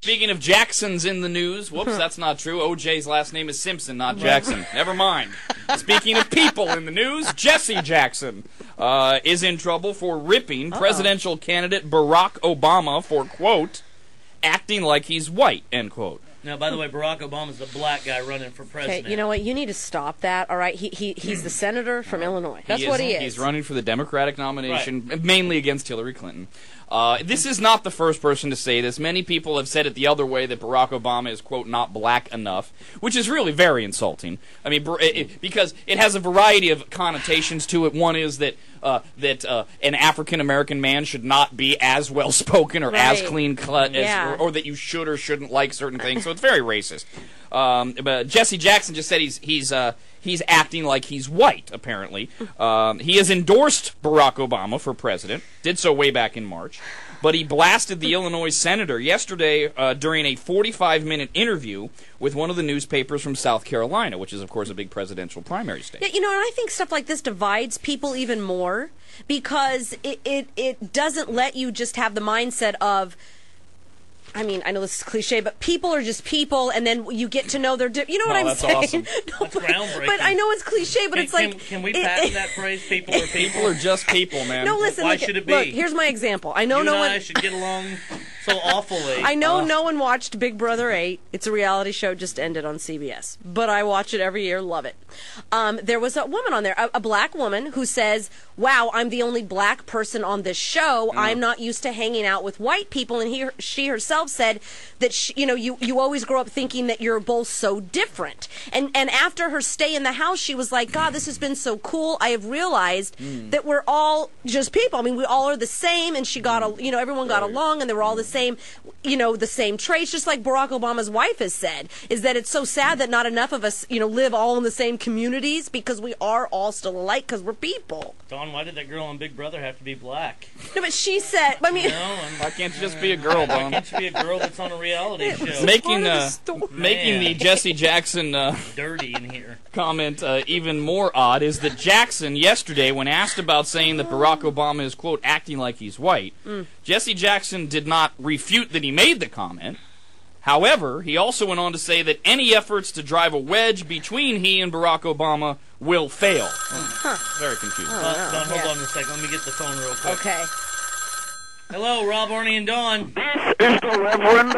Speaking of Jacksons in the news, whoops, that's not true. OJ's last name is Simpson, not Jackson. Never mind. Speaking of people in the news, Jesse Jackson is in trouble for ripping presidential candidate Barack Obama for, quote, acting like he's white, end quote. Now, by the way, Barack Obama's the black guy running for president. Okay, you know what? You need to stop that, all right? He's the senator from Illinois. That's what he is. He's running for the Democratic nomination, mainly against Hillary Clinton. This is not the first person to say this. Many people have said it the other way, that Barack Obama is, quote, not black enough, which is really very insulting. I mean, because it has a variety of connotations to it. One is that an African-American man should not be as well-spoken or as clean-cut, or that you should or shouldn't like certain things. So it's very racist. But Jesse Jackson just said he's acting like he's white, apparently. He has endorsed Barack Obama for president, did so way back in March, but he blasted the Illinois senator yesterday during a 45-minute interview with one of the newspapers from South Carolina, which is, of course, a big presidential primary state. Yeah, you know, and I think stuff like this divides people even more, because it doesn't let you just have the mindset of, I mean, I know this is cliche, but people are just people, and then you get to know their... You know what I'm saying? Awesome. No, that's groundbreaking. But I know it's cliche, but it's like... Can we patent that phrase, people are people? People are just people, man. No, listen, why should it be? Look, here's my example. I know you and I should get along so awfully. I know no one watched Big Brother 8. It's a reality show, just ended on CBS. But I watch it every year, love it. There was a woman on there, a black woman, who says, wow, I'm the only black person on this show. I'm not used to hanging out with white people. And she herself said that, you always grow up thinking that you're both so different. And after her stay in the house, she was like, God, this has been so cool. I have realized that we're all just people. I mean, we all are the same. And she got, everyone got along, and they were all the same, the same traits, just like Barack Obama's wife has said, is that it's so sad that not enough of us, live all in the same communities, because we are all still alike, because we're people. Dawn, why did that girl on Big Brother have to be black? No, but she said, I mean... Why can't you just be a girl, Dawn? Why can't you be a girl that's on a reality show? Making the Jesse Jackson dirty in here comment even more odd is that Jackson, yesterday, when asked about saying that Barack Obama is, quote, acting like he's white, Jesse Jackson did not refute that he made the comment. However, he also went on to say that any efforts to drive a wedge between he and Barack Obama will fail. Very confusing. Dawn, hold on a second. Let me get the phone real quick. Okay. Hello, Rob, Arnie, and Dawn. This is the Reverend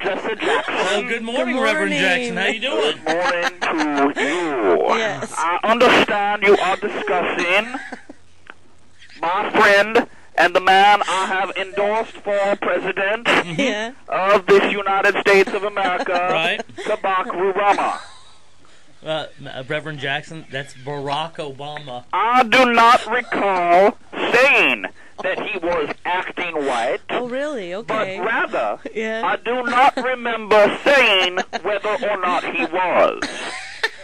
Jesse Jackson. Well, good morning, Reverend Jackson. How you doing? Good morning to you. Yes. I understand you are discussing my friend and the man I have endorsed for president of this United States of America, Barack Obama. Reverend Jackson, that's Barack Obama. I do not recall saying that he was acting white. Oh, really? Okay. But rather, I do not remember saying whether or not he was.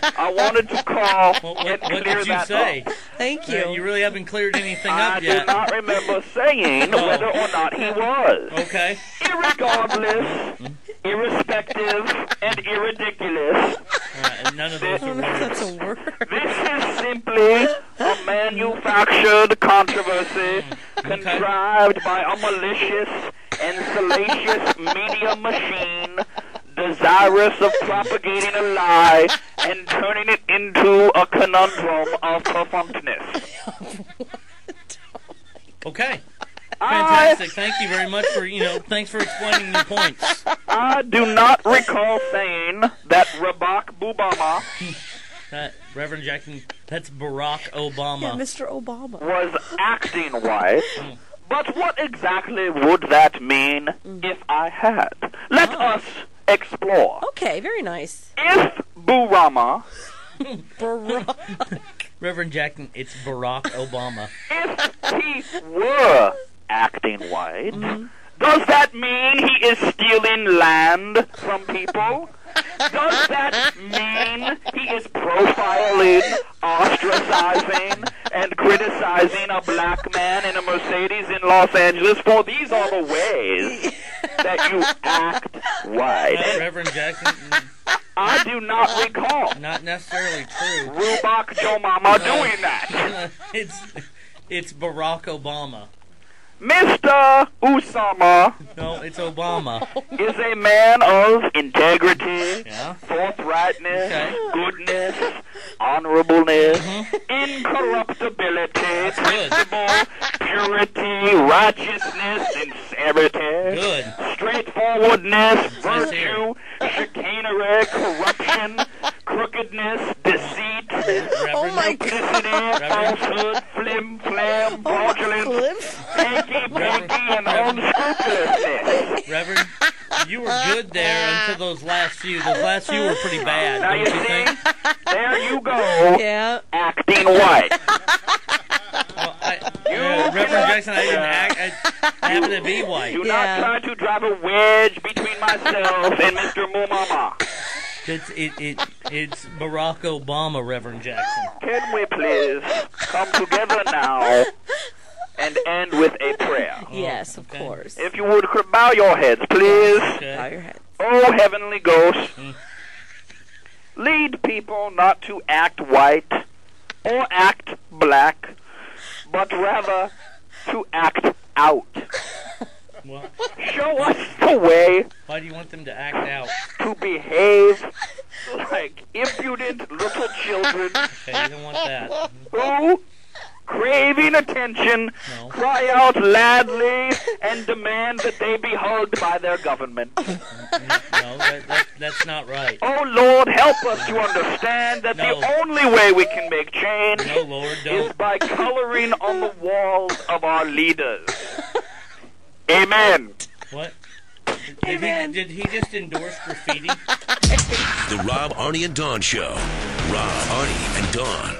I wanted to call and clear what did you that say? up. Thank you. You really haven't cleared anything up yet. I do not remember saying whether or not he was. Okay. Irregardless, irrespective, and irridiculous. None of those are words. That's a word. This is simply a manufactured controversy contrived by a malicious and salacious media machine desirous of propagating a lie and turning it into a conundrum of perfunctoriness. Okay. Fantastic. Thank you very much for, thanks for explaining your points. I do not recall saying that Barack Obama Reverend Jackson, that's Barack Obama. Yeah, Mr. Obama. Was acting white. But what exactly would that mean if I had? Let us explore. Okay, very nice. If Burama... Barack. Reverend Jackson, it's Barack Obama. If he were acting white, does that mean he is stealing land from people? Does that mean he is profiling, ostracizing, and criticizing a black man in a Mercedes in Los Angeles? For these are the ways that you act white. Reverend Jackson, I do not recall not necessarily true. Rubak Joe Mama doing that. It's Barack Obama. Mr. Usama No, it's Obama. is a man of integrity, Yeah. forthrightness, Okay. goodness, honorableness, incorruptibility, Good. principle, purity, righteousness, sincerity, Good. straightforwardness, nice to hear. virtue, chicanery, corruption, crookedness, deceit, Oh my duplicity, Reverend. falsehood, flim flam, fraudulence, Cliff. hanky panky, and unscrupulousness. Reverend, you were good there until those last few. Those last few were pretty bad, Now you don't you see, think? there you go, Yeah. acting white. Well, Reverend Jackson, I didn't act. I happen to be white. Do Yeah. not try to drive a wedge between myself and Mr. Mumama. It's Barack Obama, Reverend Jackson. Can we please come together now and end with a prayer? Yes, of okay. course. If you would bow your heads, please. Bow Okay. your head. Oh, heavenly ghost, lead people not to act white or act black, but rather to act out. Well, Show us the way why do you want them to act out? to behave like impudent little children Okay, you don't want that. who, craving attention, No. cry out loudly and demand that they be hugged by their government. No, that's not right. Oh Lord, help us to understand that No. the only way we can make change No, Lord, is don't. by coloring on the walls of our leaders. Amen. What? Did he just endorse graffiti? The Rob, Arnie, and Dawn Show. Rob, Arnie, and Dawn.